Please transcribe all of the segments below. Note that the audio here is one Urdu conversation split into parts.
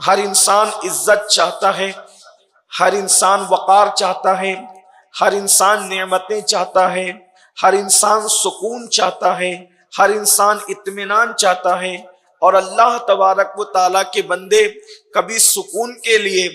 ہر انسان عزت چاہتا ہے، ہر انسان وقار چاہتا ہے، ہر انسان نعمتیں چاہتا ہے، ہر انسان سکون چاہتا ہے، ہر انسان اطمینان چاہتا ہے۔ اور اللہ تبارک و تعالیٰ کے بندے کبھی سکون کے لیے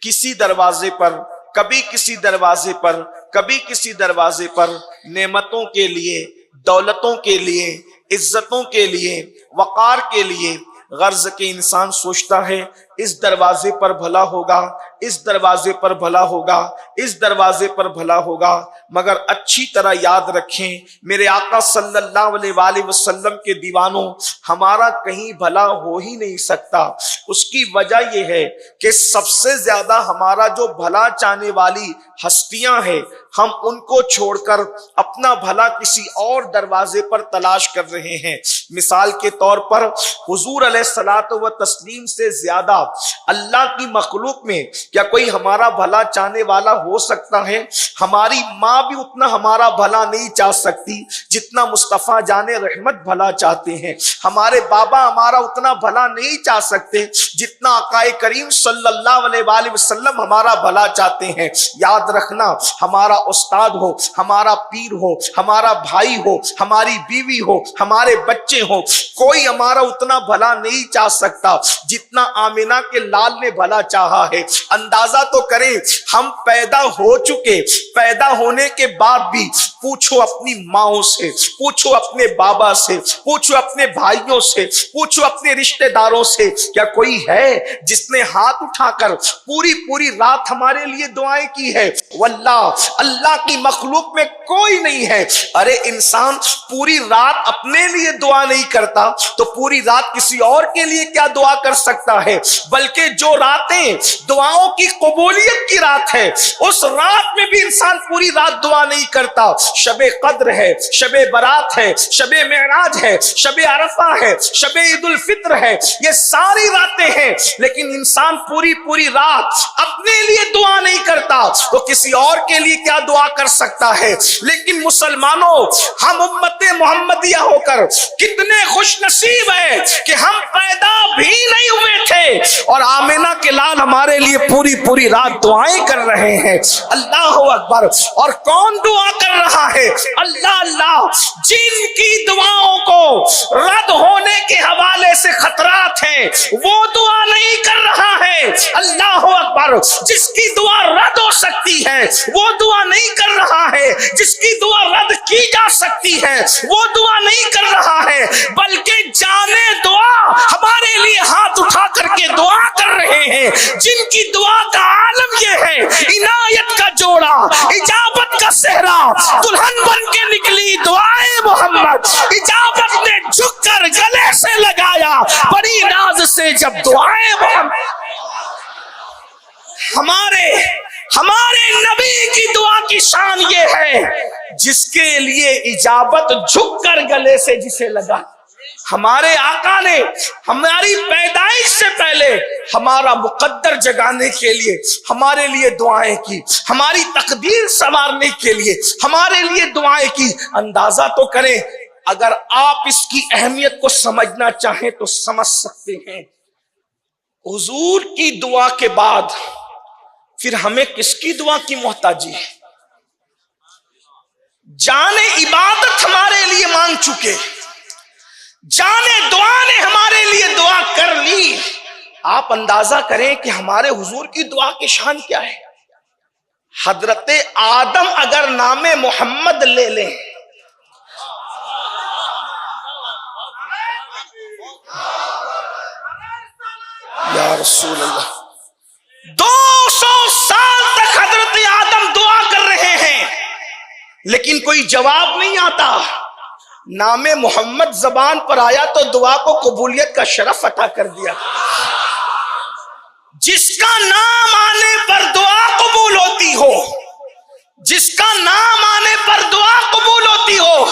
کسی دروازے پر، کبھی کسی دروازے پر، کبھی کسی دروازے پر، نعمتوں کے لیے، دولتوں کے لیے، عزتوں کے لیے، وقار کے لیے، غرض کے انسان سوچتا ہے اس دروازے پر بھلا ہوگا، اس دروازے پر بھلا ہوگا، اس دروازے پر بھلا ہوگا۔ مگر اچھی طرح یاد رکھیں میرے آقا صلی اللہ علیہ وآلہ وسلم کے دیوانوں، ہمارا کہیں بھلا ہو ہی نہیں سکتا۔ اس کی وجہ یہ ہے کہ سب سے زیادہ ہمارا جو بھلا چاہنے والی ہستیاں ہیں، ہم ان کو چھوڑ کر اپنا بھلا کسی اور دروازے پر تلاش کر رہے ہیں۔ مثال کے طور پر حضور علیہ الصلوۃ والتسلیم سے زیادہ اللہ کی مخلوق میں کیا کوئی ہمارا بھلا چاہنے والا ہو سکتا ہے؟ ہماری ماں بھی اتنا ہمارا بھلا نہیں چاہ سکتی جتنا مصطفیٰ جان رحمت بھلا چاہتے ہیں۔ ہمارے بابا ہمارا اتنا بھلا نہیں چاہ سکتے جتنا آقا کریم صلی اللہ علیہ وآلہ وسلم ہمارا بھلا چاہتے ہیں۔ یاد رکھنا، ہمارا استاد ہو، ہمارا پیر ہو، ہمارا بھائی ہو، ہماری بیوی ہو، ہمارے بچے ہو، کوئی ہمارا اتنا بھلا نہیں چاہ سکتا جتنا آمنہ کے لال نے بھلا چاہا ہے۔ اندازہ تو کریں، ہم پیدا ہو چکے، پیدا ہونے کے بعد بھی پوچھو اپنی ماؤں سے، پوچھو اپنے بابا سے، پوچھو اپنے بھائیوں سے، پوچھو اپنے رشتہ داروں سے، کیا کوئی ہے جس نے ہاتھ اٹھا کر پوری رات ہمارے لیے دعائیں کی ہے؟ واللہ اللہ کی مخلوق میں کوئی نہیں ہے۔ ارے انسان پوری رات اپنے لیے دعا نہیں کرتا تو پوری رات کسی اور کے لیے کیا دعا کر سکتا ہے؟ بلکہ جو راتیں دعاؤں کی قبولیت کی رات ہے، اس رات میں بھی انسان پوری رات دعا نہیں کرتا۔ شب قدر ہے، شب برات ہے، شب معراج ہے، شب عرفہ ہے، شب عید الفطر ہے، یہ ساری راتیں ہیں، لیکن انسان پوری رات اپنے لیے دعا نہیں کرتا تو کسی اور کے لیے کیا دعا کر سکتا ہے؟ لیکن مسلمانوں، ہم امت محمدیہ ہو کر کتنے خوش نصیب ہیں کہ ہم پیدا بھی نہیں ہوئے تھے اور آمنہ کے لال ہمارے لیے پوری رات دعائیں کر رہے ہیں۔ اللہ اکبر! اور کون دعا کر رہا ہے؟ اللہ جن کی دعاؤں کو رد ہونے کے حوالے سے خطرات ہیں وہ دعا نہیں کر رہا ہے۔ اللہ اکبر! جس کی دعا رد ہو سکتی ہے وہ دعا نہیں کر رہا ہے، جس کی دعا رد کی جا سکتی ہے وہ دعا نہیں کر رہا ہے، بلکہ جانے دعا ہمارے لیے ہاتھ اٹھا کر کے دعا کر رہے ہیں، جن کی دعا کا عالم یہ ہے، عنایت کا جوڑا، اجابت کا صحرا، دلہن بن کے نکلی دعائیں محمد، اجابت نے جھک کر گلے سے لگایا بڑی ناز سے جب دعائیں محمد۔ ہمارے نبی کی دعا کی شان یہ ہے جس کے لیے اجابت جھک کر گلے سے جسے لگا۔ ہمارے آقا نے ہماری پیدائش سے پہلے ہمارا مقدر جگانے کے لیے ہمارے لیے دعائیں کی، ہماری تقدیر سنوارنے کے لیے ہمارے لیے دعائیں کی۔ اندازہ تو کریں، اگر آپ اس کی اہمیت کو سمجھنا چاہیں تو سمجھ سکتے ہیں۔ حضور کی دعا کے بعد پھر ہمیں کس کی دعا کی محتاجی ہے؟ جان عبادت ہمارے لیے مانگ چکے، جان دعا نے ہمارے لیے دعا کر لی۔ آپ اندازہ کریں کہ ہمارے حضور کی دعا کی شان کیا ہے۔ حضرت آدم اگر نام محمد لے لیں، یا رسول اللہ، 200 سال تک حضرت آدم دعا کر رہے ہیں لیکن کوئی جواب نہیں آتا۔ نام محمد زبان پر آیا تو دعا کو قبولیت کا شرف عطا کر دیا۔ جس کا نام آنے پر دعا قبول ہوتی ہو، جس کا نام آنے پر دعا قبول ہوتی ہو،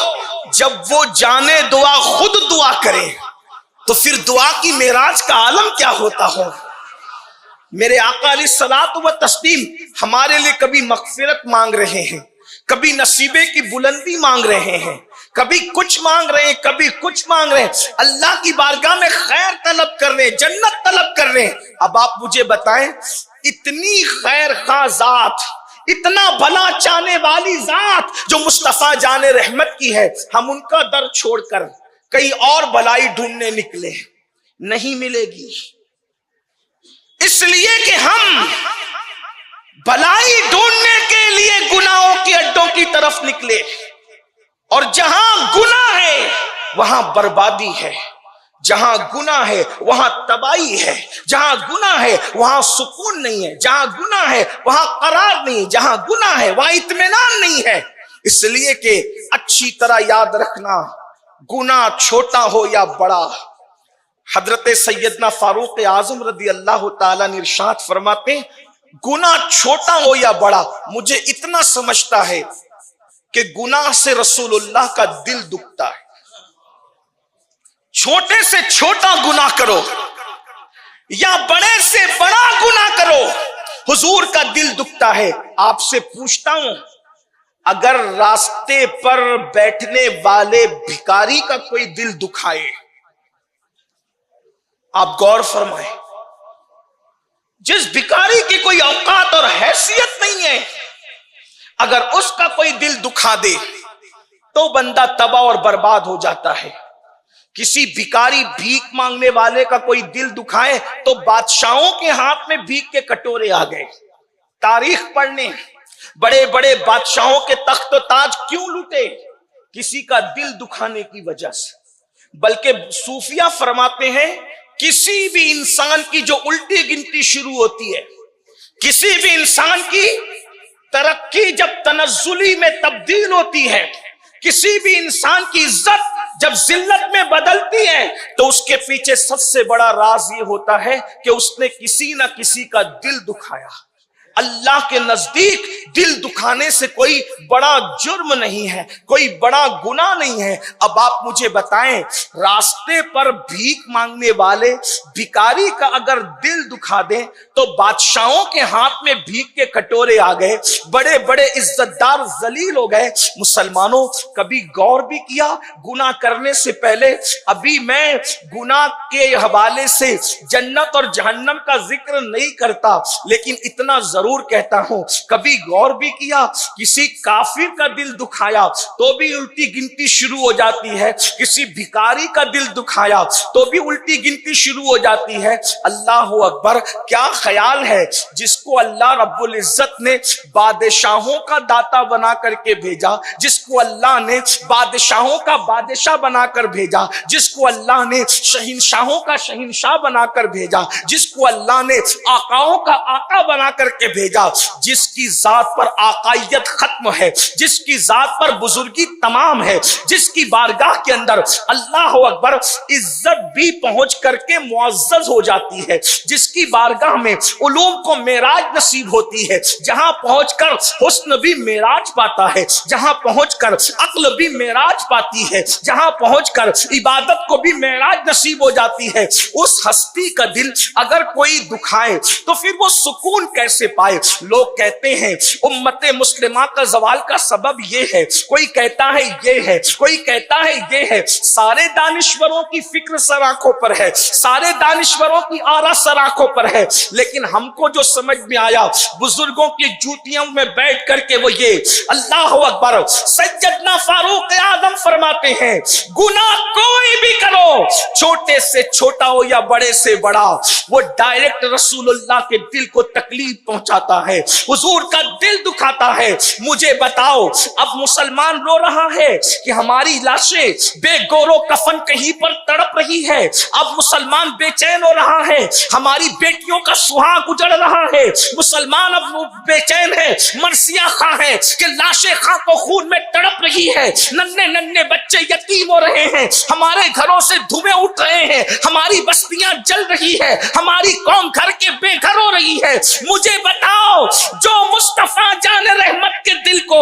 جب وہ جانے دعا خود دعا کرے تو پھر دعا کی معراج کا عالم کیا ہوتا ہو۔ میرے آقا علیہ الصلوۃ والتسلیم ہمارے لیے کبھی مغفرت مانگ رہے ہیں، کبھی نصیبے کی بلندی مانگ رہے ہیں، کبھی کچھ مانگ رہے ہیں، کبھی کچھ مانگ رہے ہیں، اللہ کی بارگاہ میں خیر طلب کر رہے ہیں، جنت طلب کر رہے ہیں۔ اب آپ مجھے بتائیں اتنی خیر خواہ ذات، اتنا بھلا چاہنے والی ذات جو مصطفیٰ جان رحمت کی ہے، ہم ان کا در چھوڑ کر کئی اور بھلائی ڈھونڈنے نکلے، نہیں ملے گی، اس لیے کہ ہم بھلائی ڈھونڈنے کے لیے گناہوں کے اڈوں کی طرف نکلے، اور جہاں گناہ ہے وہاں بربادی ہے، جہاں گناہ ہے وہاں تباہی ہے، جہاں گناہ ہے وہاں سکون نہیں ہے، جہاں گناہ ہے وہاں قرار نہیں، جہاں گناہ ہے وہاں اطمینان نہیں ہے۔ اس لیے کہ اچھی طرح یاد رکھنا، گناہ چھوٹا ہو یا بڑا، حضرت سیدنا فاروق اعظم رضی اللہ تعالیٰ نے ارشاد فرماتے ہیں گناہ چھوٹا ہو یا بڑا، مجھے اتنا سمجھتا ہے کہ گناہ سے رسول اللہ کا دل دکھتا ہے۔ چھوٹے سے چھوٹا گناہ کرو یا بڑے سے بڑا گناہ کرو، حضور کا دل دکھتا ہے۔ آپ سے پوچھتا ہوں، اگر راستے پر بیٹھنے والے بھکاری کا کوئی دل دکھائے، آپ غور فرمائیں، جس بھکاری کی کوئی اوقات اور حیثیت نہیں ہے، اگر اس کا کوئی دل دکھا دے تو بندہ تباہ اور برباد ہو جاتا ہے۔ کسی بھکاری بھیک مانگنے والے کا کوئی دل دکھائے تو بادشاہوں کے ہاتھ میں بھیک کے کٹورے آ گئے۔ تاریخ پڑھنے، بڑے بڑے بادشاہوں کے تخت و تاج کیوں لوٹے؟ کسی کا دل دکھانے کی وجہ سے۔ بلکہ صوفیہ فرماتے ہیں کسی بھی انسان کی جو الٹی گنتی شروع ہوتی ہے، کسی بھی انسان کی ترقی جب تنزلی میں تبدیل ہوتی ہے، کسی بھی انسان کی عزت جب ذلت میں بدلتی ہے، تو اس کے پیچھے سب سے بڑا راز یہ ہوتا ہے کہ اس نے کسی نہ کسی کا دل دکھایا۔ اللہ کے نزدیک دل دکھانے سے کوئی بڑا جرم نہیں ہے، کوئی بڑا گناہ نہیں ہے۔ اب آپ مجھے بتائیں، راستے پر بھیک مانگنے والے بھکاری کا اگر دل دکھا دیں تو بادشاہوں کے ہاتھ میں بھیک کے کٹورے آ گئے، بڑے بڑے عزت دار ذلیل ہو گئے۔ مسلمانوں، کبھی غور بھی کیا گناہ کرنے سے پہلے؟ ابھی میں گناہ کے حوالے سے جنت اور جہنم کا ذکر نہیں کرتا، لیکن اتنا ضرور کہتا ہوں، کبھی غور بھی کیا کسی کافر کا دل دکھایا تو بھی الٹی گنتی شروع ہو جاتی ہے، کسی بھکاری کا دل دکھایا تو بھی الٹی گنتی شروع ہو جاتی ہے۔ اللہ اکبر! کیا خیال ہے جس کو اللہ رب العزت نے بادشاہوں کا داتا بنا کر کے بھیجا، جس کو اللہ نے بادشاہوں کا بادشاہ بنا کر بھیجا، جس کو اللہ نے شہنشاہوں کا شہنشاہ بنا کر بھیجا، جس کو اللہ نے آقاؤں کا آقا بنا کر کے بھیجا، جس کی ذات پر آقائیت ختم ہے، جس کی ذات پر بزرگی تمام ہے، جس کی بارگاہ کے اندر اللہ اکبر عزت بھی پہنچ کر کے معزز ہو جاتی ہے، جس کی بارگاہ میں علوم کو معراج نصیب ہوتی ہے، جہاں پہنچ کر حسن بھی معراج پاتا ہے، جہاں پہنچ کر عقل بھی معراج پاتی ہے، جہاں پہنچ کر عبادت کو بھی معراج نصیب ہو جاتی ہے، اس ہستی کا دل اگر کوئی دکھائے تو پھر وہ سکون کیسے پائے؟ لوگ کہتے ہیں امت مسلمہ کا زوال کا سبب یہ ہے، کوئی کہتا ہے یہ ہے، کوئی کہتا ہے یہ ہے۔ سارے دانشوروں کی فکر سر آنکھوں پر ہے، سارے دانشوروں کی آرا سر آنکھوں پر ہے، لیکن ہم کو جو سمجھ میں آیا بزرگوں کی جوتیوں میں بیٹھ کر کے وہ یہ۔ اللہ اکبر! سیدنا فاروق اعظم فرماتے ہیں گناہ کوئی بھی کرو، چھوٹے سے چھوٹا ہو یا بڑے سے بڑا، وہ ڈائریکٹ رسول اللہ کے دل کو تکلیف پہنچاتا ہے، حضور کا دل دکھاتا ہے۔ مجھے بتاؤ، اب مسلمان رو رہا ہے کہ ہماری لاشیں بے گور و کفن کہیں پر تڑپ رہی ہے، اب مسلمان بے چین ہو رہا ہے، ہماری بیٹیوں کا سہاگ اجڑ رہا ہے، مسلمان اب بے چین ہے، مرثیہ خواہ ہے کہ لاشیں خاک و خون میں تڑپ رہی ہے، ننھے ننھے بچے یتیم ہو رہے ہیں، ہمارے گھروں سے دھوئیں اٹھ رہے ہیں، ہماری بستیاں جل رہی ہے، ہماری قوم گھر کے بے گھر ہو رہی ہے۔ مجھے بتاؤ، جو مصطفیٰ جان رحمت کے دل کو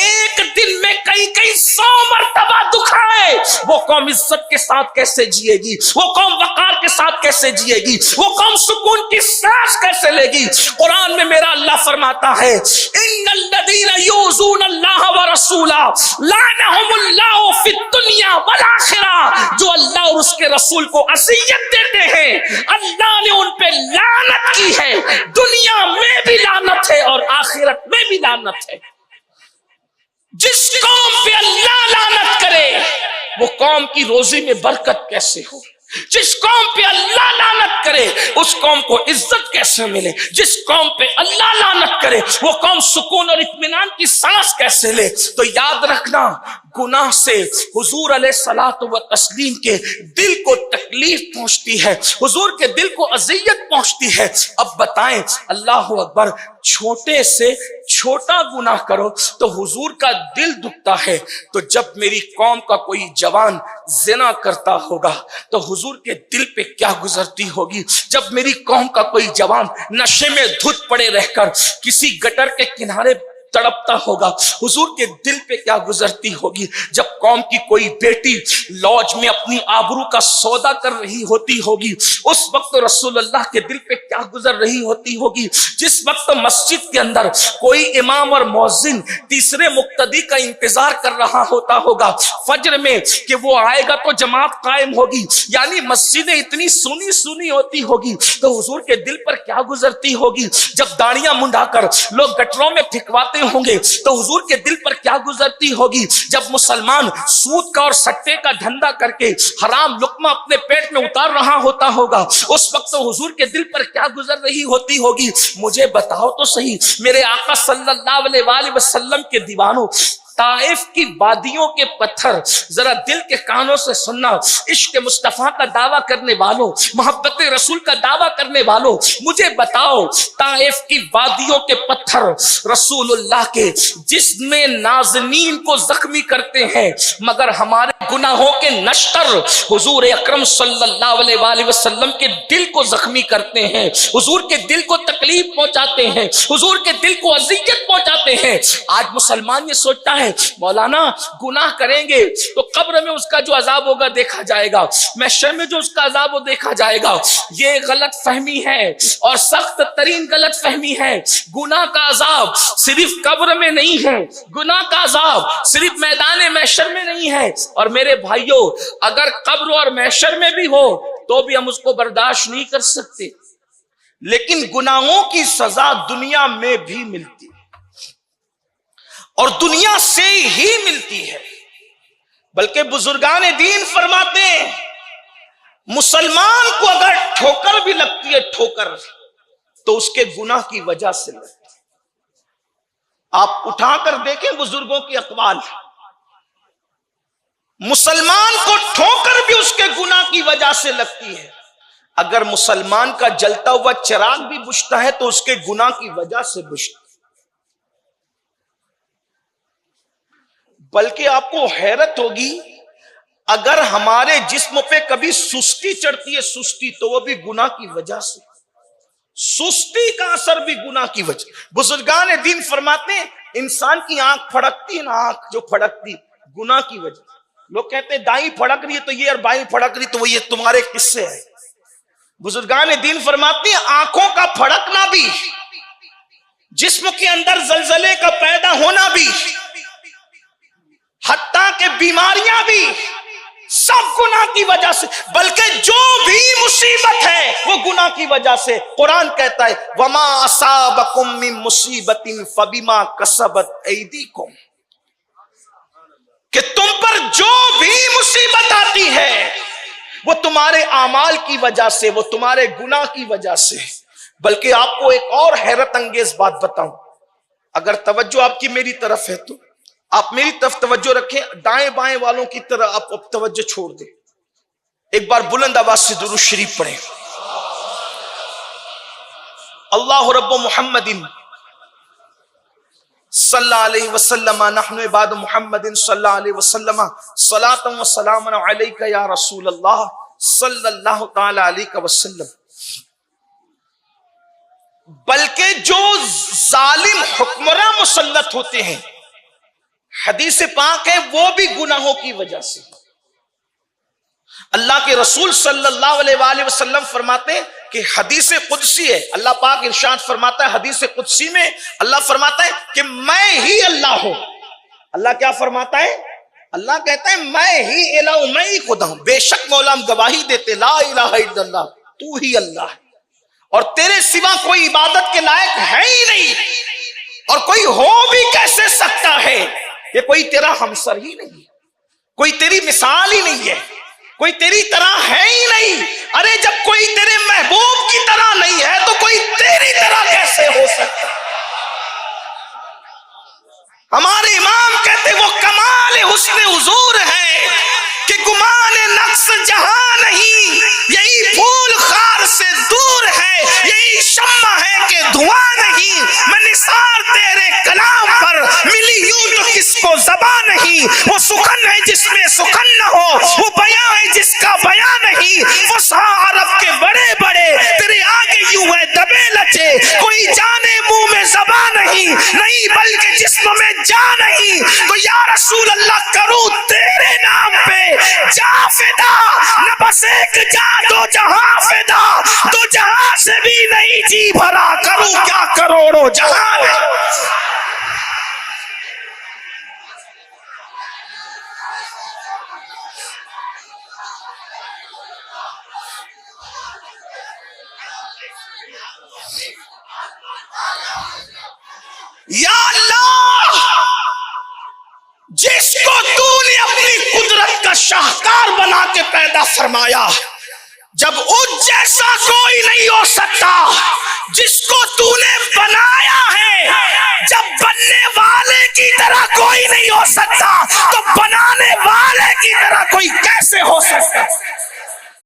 ایک دن میں کئی 100 مرتبہ دکھائے، وہ قوم عزت کے ساتھ کیسے جیے گی؟ وہ قوم وقار کے ساتھ کیسے جیے گی؟ وہ قوم سکون کی سانس کیسے لے گی؟ قرآن میں میرا اللہ فرماتا ہے ان الذین یؤذون اللہ ورسولہ لعنہم اللہ فی الدنیا والآخرہ، جو اللہ اور اس کے رسول کو اذیت دیتے ہیں اللہ نے ان پہ لعنت لعنت کی ہے، دنیا میں بھی لعنت ہے اور آخرت میں بھی لعنت ہے۔ جس قوم پہ اللہ لعنت کرے وہ قوم کی روزی میں برکت کیسے ہو؟ جس قوم پہ اللہ لعنت کرے اس قوم کو عزت کیسے ملے؟ جس قوم پہ اللہ لعنت کرے وہ قوم سکون اور اطمینان کی سانس کیسے لے؟ تو یاد رکھنا، گناہ سے حضور علیہ الصلوۃ والتسلیم کے دل کو تکلیف پہنچتی ہے، حضور کے دل کو اذیت پہنچتی ہے۔ اب بتائیں، اللہ اکبر، چھوٹے سے چھوٹا گناہ کرو تو حضور کا دل دکھتا ہے، تو جب میری قوم کا کوئی جوان زنا کرتا ہوگا تو حضور کے دل پہ کیا گزرتی ہوگی؟ جب میری قوم کا کوئی جوان نشے میں دھت پڑے رہ کر کسی گٹر کے کنارے تڑپتا ہوگا حضور کے دل پہ کیا گزرتی ہوگی؟ جب قوم کی کوئی بیٹی لاج میں اپنی آبرو کا سودا کر رہی ہوتی ہوگی اس وقت رسول اللہ کے دل پہ کیا گزر رہی ہوتی ہوگی؟ جس وقت مسجد کے اندر کوئی امام اور مؤذن تیسرے مقتدی کا انتظار کر رہا ہوتا ہوگا فجر میں کہ وہ آئے گا تو جماعت قائم ہوگی، یعنی مسجدیں اتنی سنی سنی ہوتی ہوگی، تو حضور کے دل پر کیا گزرتی ہوگی؟ جب داڑیاں منڈا کر لوگ گٹروں میں پھینکواتے ہوں گے تو حضور کے دل پر کیا گزرتی ہوگی؟ جب مسلمان سود کا اور سٹے کا دھندا کر کے حرام لقمہ اپنے پیٹ میں اتار رہا ہوتا ہوگا اس وقت حضور کے دل پر کیا گزر رہی ہوتی ہوگی؟ مجھے بتاؤ تو صحیح میرے آقا صلی اللہ علیہ وآلہ وسلم کے دیوانوں، طائف کی وادیوں کے پتھر، ذرا دل کے کانوں سے سننا، عشق مصطفیٰ کا دعویٰ کرنے والوں، محبت رسول کا دعویٰ کرنے والوں، مجھے بتاؤ طائف کی وادیوں کے پتھر رسول اللہ کے جسم میں نازنین کو زخمی کرتے ہیں، مگر ہمارے گناہوں کے نشتر حضور اکرم صلی اللہ علیہ وآلہ وسلم کے دل کو زخمی کرتے ہیں، حضور کے دل کو تکلیف پہنچاتے ہیں، حضور کے دل کو اذیت پہنچاتے ہیں۔ آج مسلمان یہ سوچتا ہے مولانا گناہ کریں گے تو قبر میں اس کا جو عذاب ہوگا دیکھا جائے گا، محشر میں جو اس کا عذاب ہو دیکھا جائے گا۔ یہ غلط فہمی ہے اور سخت ترین غلط فہمی ہے۔ گناہ کا عذاب صرف قبر میں نہیں ہے، گناہ کا عذاب صرف میدان محشر میں نہیں ہے۔ اور میرے بھائیوں، اگر قبر اور محشر میں بھی ہو تو بھی ہم اس کو برداشت نہیں کر سکتے، لیکن گناہوں کی سزا دنیا میں بھی ملتی اور دنیا سے ہی ملتی ہے۔ بلکہ بزرگان دین فرماتے ہیں مسلمان کو اگر ٹھوکر بھی لگتی ہے ٹھوکر تو اس کے گناہ کی وجہ سے لگتی ہے۔ آپ اٹھا کر دیکھیں بزرگوں کی اقوال، مسلمان کو ٹھوکر بھی اس کے گناہ کی وجہ سے لگتی ہے، اگر مسلمان کا جلتا ہوا چراغ بھی بجھتا ہے تو اس کے گناہ کی وجہ سے بجھتا ہے۔ بلکہ آپ کو حیرت ہوگی اگر ہمارے جسم پہ کبھی سستی چڑھتی ہے، سستی، تو وہ بھی گناہ کی وجہ سے، سستی کا اثر بھی گناہ کی وجہ۔ بزرگان دین فرماتے ہیں انسان کی آنکھ پھڑکتی ہے نا، آنکھ جو پھڑکتی گناہ کی وجہ۔ لوگ کہتے ہیں دائیں پھڑک رہی ہے تو یہ، اور بائیں پھڑک رہی تو وہ، یہ تمہارے قصے ہے۔ بزرگان دین فرماتے ہیں آنکھوں کا پھڑکنا بھی، جسم کے اندر زلزلے کا پیدا ہونا بھی، حتیٰ کہ بیماریاں بھی، سب گناہ کی وجہ سے۔ بلکہ جو بھی مصیبت ہے وہ گناہ کی وجہ سے۔ قرآن کہتا ہے وَمَا أَصَابَكُم مِّن مُّصِيبَةٍ فَبِمَا كَسَبَتْ أَيْدِيكُمْ، کہ تم پر جو بھی مصیبت آتی ہے وہ تمہارے اعمال کی وجہ سے، وہ تمہارے گناہ کی وجہ سے۔ بلکہ آپ کو ایک اور حیرت انگیز بات بتاؤں، اگر توجہ آپ کی میری طرف ہے تو آپ میری طرف توجہ رکھیں، دائیں بائیں والوں کی طرح آپ توجہ چھوڑ دیں۔ ایک بار بلند آواز سے درود شریف پڑھیں۔ اللہ رب محمد صلی اللہ علیہ وسلم، نحن عباد محمد صلی اللہ علیہ وسلم، صلاۃ و سلام علیک یا رسول اللہ صلی اللہ تعالی علیہ وسلم۔ بلکہ جو ظالم حکمراں مسلط ہوتے ہیں، حدیث پاک ہے، وہ بھی گناہوں کی وجہ سے۔ اللہ کے رسول صلی اللہ علیہ وآلہ وسلم فرماتے ہیں کہ حدیث قدسی ہے، اللہ پاک ارشاد فرماتا ہے حدیث قدسی میں، اللہ فرماتا ہے کہ میں ہی اللہ ہوں۔ اللہ کیا فرماتا ہے؟ اللہ کہتا ہے میں ہی الہ ہوں، میں ہی خدا ہوں۔ بے شک مولا ہم گواہی دیتے لا الہ الا اللہ، تو ہی اللہ ہے۔ اور تیرے سوا کوئی عبادت کے لائق ہے ہی نہیں، اور کوئی ہو بھی کیسے سکتا ہے؟ یہ کوئی تیرا ہمسر ہی نہیں ہے، کوئی تیری مثال ہی نہیں ہے، کوئی تیری طرح ہے ہی نہیں۔ ارے جب کوئی تیرے محبوب کی طرح نہیں ہے تو کوئی تیری طرح کیسے ہو سکتا؟ ہمارے امام کہتے وہ کمال حسن حضور ہے کہ گمان نقص جہاں نہیں، یہی پھول خار سے دور ہے، یہی شمع ہے کہ دھواں نہیں۔ میں نثار تیرے کلام پر ملی یوں تو کس کو زباں نہیں، وہ سخن ہے جس میں سخن نہ ہو، وہ بیاں ہے جس کا بیاں نہیں۔ فصحا عرب کے بڑے بڑے تیرے آگے یوں ہے دبے لچے، کوئی جانے منہ میں زباں نہیں، نہیں بلکہ جسم میں جا نہیں۔ تو یا رسول اللہ کروں تیرے نام پہ جا فدا، نہ بس ایک جا دو جہاں فدا، دو جہاں سے بھی نہیں جی بھرا، کروں کیا کروڑوں جہاں۔ یا اللہ جس کو تو نے اپنی قدرت کا شاہکار بنا کے پیدا فرمایا، جب اس جیسا کوئی نہیں ہو سکتا، جس کو تو نے بنایا ہے جب بننے والے کی طرح کوئی نہیں ہو سکتا، تو بنانے والے کی طرح کوئی کیسے ہو سکتا؟